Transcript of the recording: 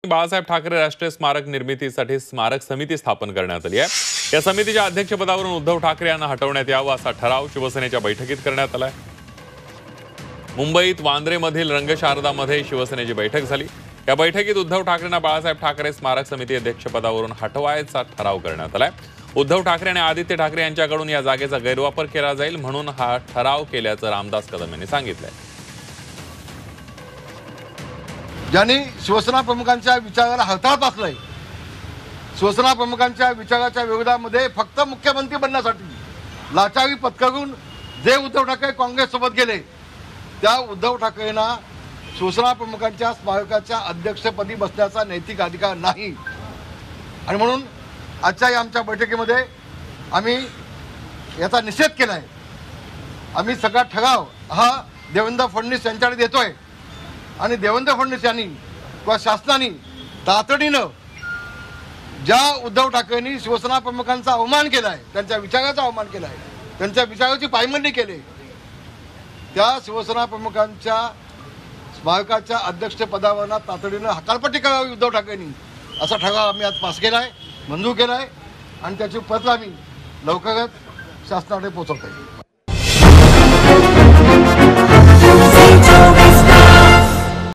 बाळासाहेब ठाकरे राष्ट्रीय स्मारक निर्मितीसाठी स्मारक समिती स्थापन करण्यात आली आहे। या समितीच्या अध्यक्षपदावरून उद्धव ठाकरे यांना हटवण्यात यावं असा ठराव शिवसेनेच्या बैठकीत करण्यात आलाय। मुंबईत वांद्रेमधील रंगशारदामध्ये शिवसेनेची बैठक झाली। या बैठकीत उद्धव ठाकरेंना बाळासाहेब ठाकरे स्मारक समिती अध्यक्षपदावरून हटवायचा ठराव करण्यात आलाय। उद्धव ठाकरे आणि आदित्य ठाकरे यांच्याकडून या जागेचा गैरवापर केला जाईल म्हणून हा ठराव केल्याचं रामदास कदम यांनी सांगितलंय। ज्यांनी शिवसेना प्रमुखांच्या विचाराला हळताळ पासलंय, शिवसेना प्रमुखांच्या विचाराच्या विरोधामध्ये फक्त मुख्यमंत्री बनण्यासाठी लाचारी पत्करून जे उद्धव ठाकरे काँग्रेससोबत गेले, त्या उद्धव ठाकरेंना शिवसेना प्रमुखांच्या स्मारकाच्या अध्यक्षपदी बसण्याचा नैतिक अधिकार नाही। आणि म्हणून आजच्या या आमच्या बैठकीमध्ये आम्ही याचा निषेध केला आहे। आम्ही सगळा ठराव हा देवेंद्र फडणवीस यांच्याकडे देतोय आणि देवेंद्र फडणवीस यांनी किंवा शासनाने तातडीनं ज्या उद्धव ठाकरेंनी शिवसेना प्रमुखांचा अवमान केला आहे, त्यांच्या विचाराचा अवमान केला आहे, त्यांच्या विचाराची पायमल्ली केली, त्या शिवसेना प्रमुखांच्या स्मारकाच्या अध्यक्षपदावर तातडीनं हकालपट्टी करावी उद्धव ठाकरेंनी, असा ठराव आम्ही आज पास केला आहे, मंजूर केला आहे आणि त्याची प्रत आम्ही लवकरच शासनाकडे पोहोचवतो आहे।